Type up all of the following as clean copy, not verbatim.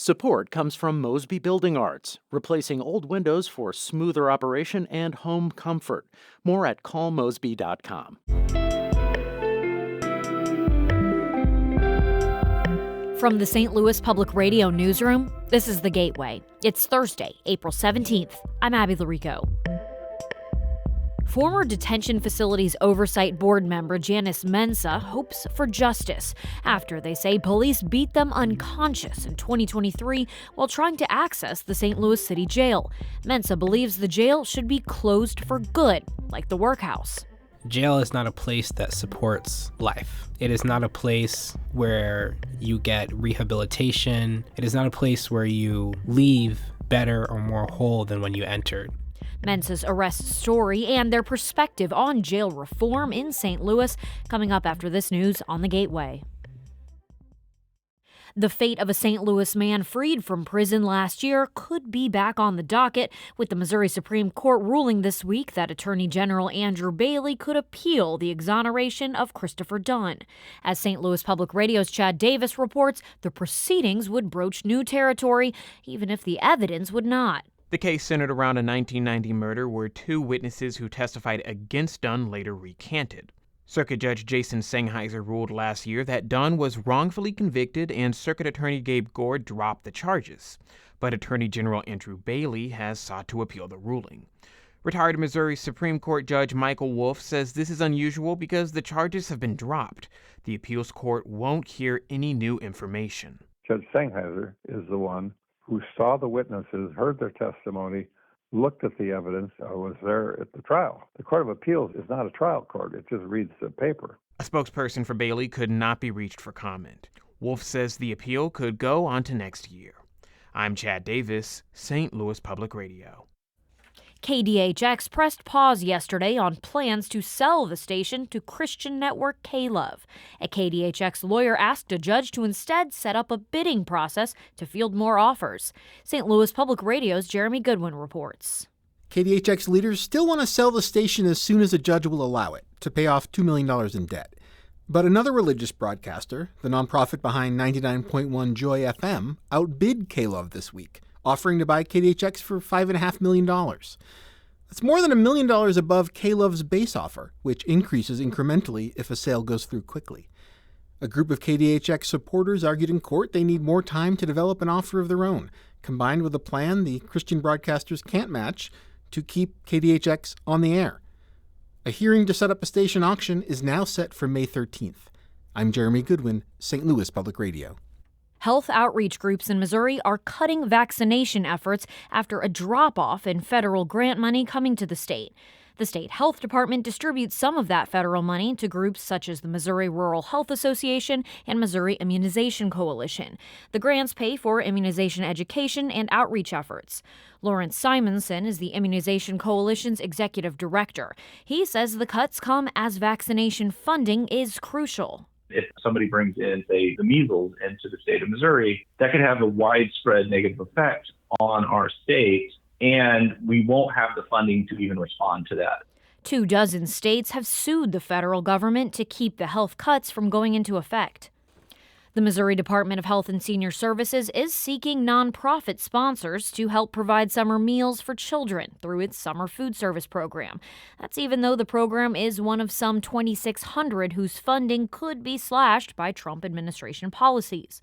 Support comes from Mosby Building Arts, replacing old windows for smoother operation and home comfort. More at callmosby.com. From the St. Louis Public Radio newsroom, this is The Gateway. It's Thursday, April 17th. I'm Abby Larico. Former Detention Facilities Oversight Board member Janis Mensah hopes for justice after they say police beat them unconscious in 2023 while trying to access the St. Louis City Jail. Mensah believes the jail should be closed for good, like the workhouse. Jail is not a place that supports life. It is not a place where you get rehabilitation. It is not a place where you leave better or more whole than when you entered. Mensah's arrest story and their perspective on jail reform in St. Louis coming up after this news on The Gateway. The fate of a St. Louis man freed from prison last year could be back on the docket, with the Missouri Supreme Court ruling this week that Attorney General Andrew Bailey could appeal the exoneration of Christopher Dunn. As St. Louis Public Radio's Chad Davis reports, the proceedings would broach new territory, even if the evidence would not. The case centered around a 1990 murder where two witnesses who testified against Dunn later recanted. Circuit Judge Jason Sennheiser ruled last year that Dunn was wrongfully convicted and Circuit Attorney Gabe Gore dropped the charges. But Attorney General Andrew Bailey has sought to appeal the ruling. Retired Missouri Supreme Court Judge Michael Wolff says this is unusual because the charges have been dropped. The appeals court won't hear any new information. Judge Sennheiser is the one who saw the witnesses, heard their testimony, looked at the evidence, was there at the trial. The Court of Appeals is not a trial court. It just reads the paper. A spokesperson for Bailey could not be reached for comment. Wolff says the appeal could go on to next year. I'm Chad Davis, St. Louis Public Radio. KDHX pressed pause yesterday on plans to sell the station to Christian network K-Love. A KDHX lawyer asked a judge to instead set up a bidding process to field more offers. St. Louis Public Radio's Jeremy Goodwin reports. KDHX leaders still want to sell the station as soon as a judge will allow it, to pay off $2 million in debt. But another religious broadcaster, the nonprofit behind 99.1 Joy FM, outbid K-Love this week, offering to buy KDHX for $5.5 million. That's more than $1 million above K-Love's base offer, which increases incrementally if a sale goes through quickly. A group of KDHX supporters argued in court they need more time to develop an offer of their own, combined with a plan the Christian broadcasters can't match to keep KDHX on the air. A hearing to set up a station auction is now set for May 13th. I'm Jeremy Goodwin, St. Louis Public Radio. Health outreach groups in Missouri are cutting vaccination efforts after a drop-off in federal grant money coming to the state. The state health department distributes some of that federal money to groups such as the Missouri Rural Health Association and Missouri Immunization Coalition. The grants pay for immunization education and outreach efforts. Lawrence Simonson is the Immunization Coalition's executive director. He says the cuts come as vaccination funding is crucial. If somebody brings in, say, the measles into the state of Missouri, that could have a widespread negative effect on our state, and we won't have the funding to even respond to that. 24 states have sued the federal government to keep the health cuts from going into effect. The Missouri Department of Health and Senior Services is seeking nonprofit sponsors to help provide summer meals for children through its summer food service program. That's even though the program is one of some 2,600 whose funding could be slashed by Trump administration policies.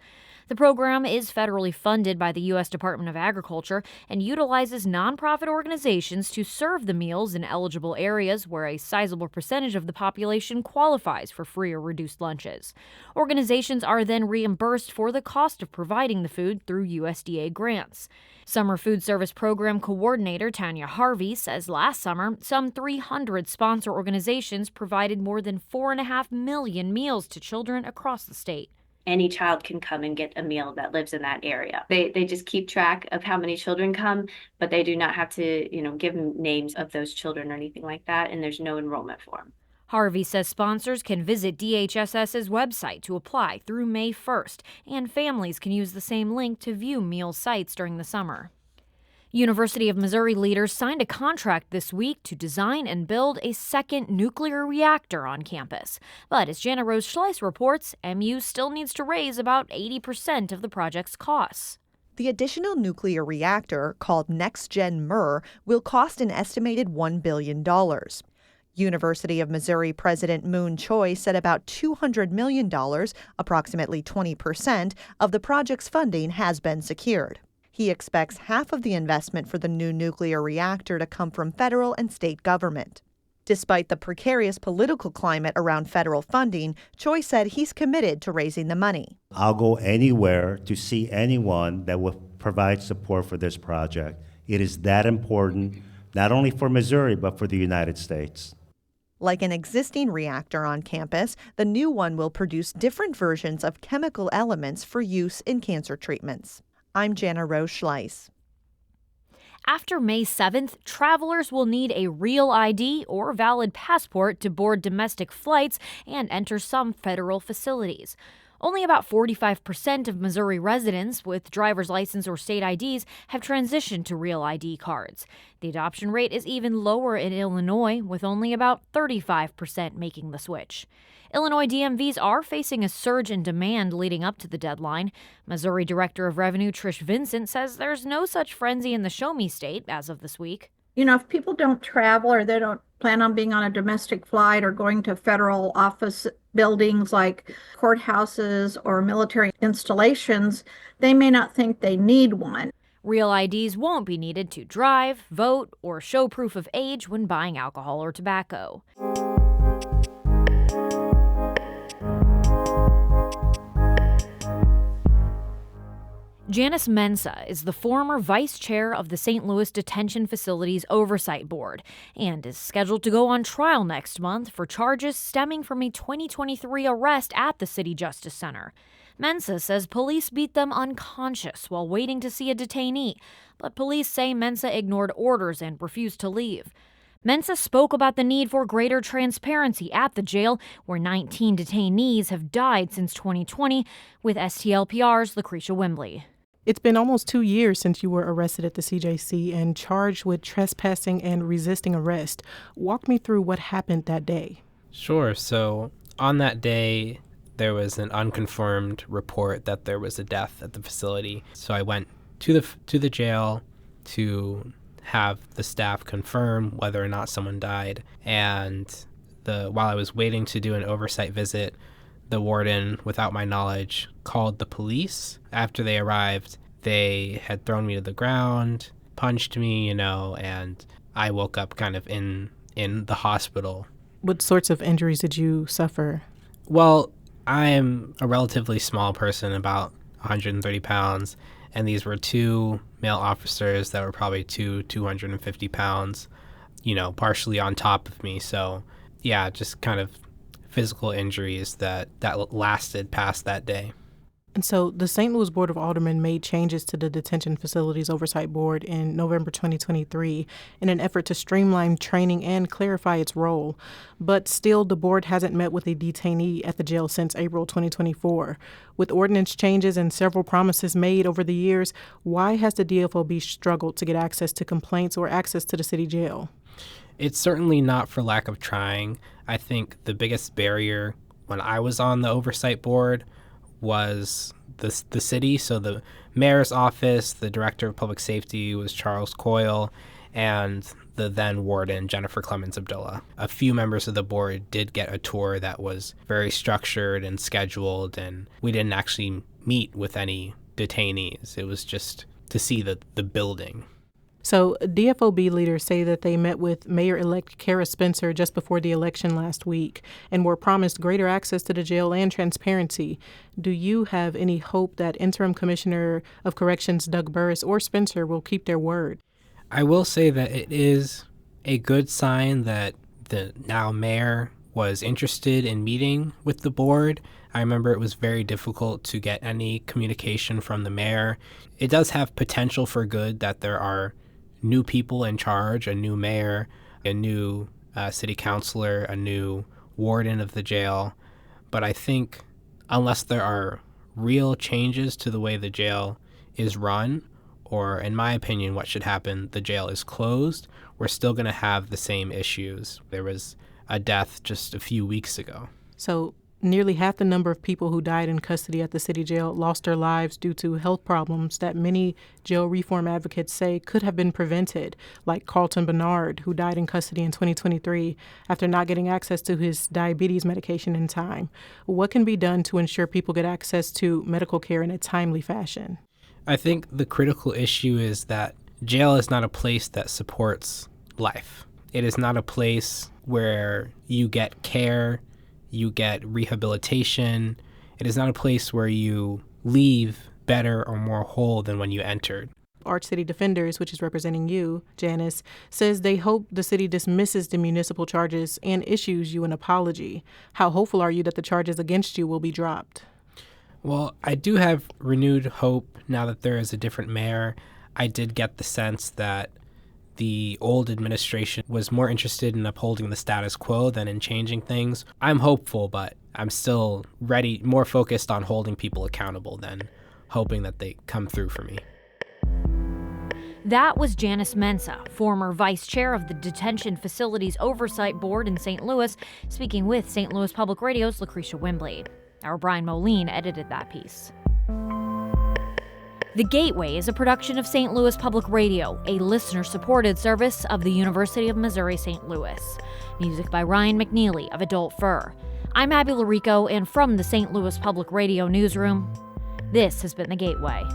The program is federally funded by the U.S. Department of Agriculture and utilizes nonprofit organizations to serve the meals in eligible areas where a sizable percentage of the population qualifies for free or reduced lunches. Organizations are then reimbursed for the cost of providing the food through USDA grants. Summer Food Service Program Coordinator Tanya Harvey says last summer, some 300 sponsor organizations provided more than 4.5 million meals to children across the state. Any child can come and get a meal that lives in that area. They just keep track of how many children come, but they do not have to, give names of those children or anything like that, and there's no enrollment form. Harvey says sponsors can visit DHSS's website to apply through May 1st, and families can use the same link to view meal sites during the summer. University of Missouri leaders signed a contract this week to design and build a second nuclear reactor on campus. But as Jana Rose Schleiss reports, MU still needs to raise about 80% of the project's costs. The additional nuclear reactor, called Next Gen MUR, will cost an estimated $1 billion. University of Missouri President Moon Choi said about $200 million, approximately 20%, of the project's funding has been secured. He expects half of the investment for the new nuclear reactor to come from federal and state government. Despite the precarious political climate around federal funding, Choi said he's committed to raising the money. I'll go anywhere to see anyone that will provide support for this project. It is that important, not only for Missouri, but for the United States. Like an existing reactor on campus, the new one will produce different versions of chemical elements for use in cancer treatments. I'm Jana Rose Schleiss. After May 7th, travelers will need a real ID or valid passport to board domestic flights and enter some federal facilities. Only about 45% of Missouri residents with driver's license or state IDs have transitioned to real ID cards. The adoption rate is even lower in Illinois, with only about 35% making the switch. Illinois DMVs are facing a surge in demand leading up to the deadline. Missouri Director of Revenue Trish Vincent says there's no such frenzy in the Show Me state as of this week. You know, if people don't travel or they don't plan on being on a domestic flight or going to federal office buildings like courthouses or military installations, they may not think they need one. Real IDs won't be needed to drive, vote, or show proof of age when buying alcohol or tobacco. Janis Mensah is the former vice chair of the St. Louis Detention Facilities Oversight Board and is scheduled to go on trial next month for charges stemming from a 2023 arrest at the City Justice Center. Mensah says police beat them unconscious while waiting to see a detainee, but police say Mensah ignored orders and refused to leave. Mensah spoke about the need for greater transparency at the jail, where 19 detainees have died since 2020, with STLPR's Lacretia Wimbley. It's been almost 2 years since you were arrested at the CJC and charged with trespassing and resisting arrest. Walk me through what happened that day. Sure. So on that day, there was an unconfirmed report that there was a death at the facility. So I went to the jail to have the staff confirm whether or not someone died. And while I was waiting to do an oversight visit, the warden, without my knowledge, called the police. After they arrived, they had thrown me to the ground, punched me, and I woke up kind of in the hospital. What sorts of injuries did you suffer? Well, I am a relatively small person, about 130 pounds, and these were two male officers that were probably 250 pounds, partially on top of me. So, yeah, just kind of physical injuries that lasted past that day. And so the St. Louis Board of Aldermen made changes to the Detention Facilities Oversight Board in November 2023 in an effort to streamline training and clarify its role. But still, the board hasn't met with a detainee at the jail since April 2024. With ordinance changes and several promises made over the years, why has the DFOB struggled to get access to complaints or access to the city jail? It's certainly not for lack of trying. I think the biggest barrier when I was on the oversight board was the city. So the mayor's office, the director of public safety was Charles Coyle, and the then warden, Jennifer Clemens Abdullah. A few members of the board did get a tour that was very structured and scheduled, and we didn't actually meet with any detainees. It was just to see the building. So DFOB leaders say that they met with Mayor-elect Kara Spencer just before the election last week and were promised greater access to the jail and transparency. Do you have any hope that Interim Commissioner of Corrections Doug Burris or Spencer will keep their word? I will say that it is a good sign that the now mayor was interested in meeting with the board. I remember it was very difficult to get any communication from the mayor. It does have potential for good that there are new people in charge, a new mayor, a new city councilor, a new warden of the jail. But I think unless there are real changes to the way the jail is run, or in my opinion, what should happen, the jail is closed, we're still going to have the same issues. There was a death just a few weeks ago. So nearly half the number of people who died in custody at the city jail lost their lives due to health problems that many jail reform advocates say could have been prevented, like Carlton Bernard, who died in custody in 2023 after not getting access to his diabetes medication in time. What can be done to ensure people get access to medical care in a timely fashion? I think the critical issue is that jail is not a place that supports life. It is not a place where you get care, you get rehabilitation. It is not a place where you leave better or more whole than when you entered. Arch City Defenders, which is representing you, Janis, says they hope the city dismisses the municipal charges and issues you an apology. How hopeful are you that the charges against you will be dropped? Well, I do have renewed hope now that there is a different mayor. I did get the sense that the old administration was more interested in upholding the status quo than in changing things. I'm hopeful, but I'm still ready, more focused on holding people accountable than hoping that they come through for me. That was Janis Mensah, former vice chair of the Detention Facilities Oversight Board in St. Louis, speaking with St. Louis Public Radio's Lacretia Wimbley. Our Brian Moline edited that piece. The Gateway is a production of St. Louis Public Radio, a listener-supported service of the University of Missouri St. Louis. Music by Ryan McNeely of Adult Fur. I'm Abby Larico, and from the St. Louis Public Radio newsroom, this has been The Gateway.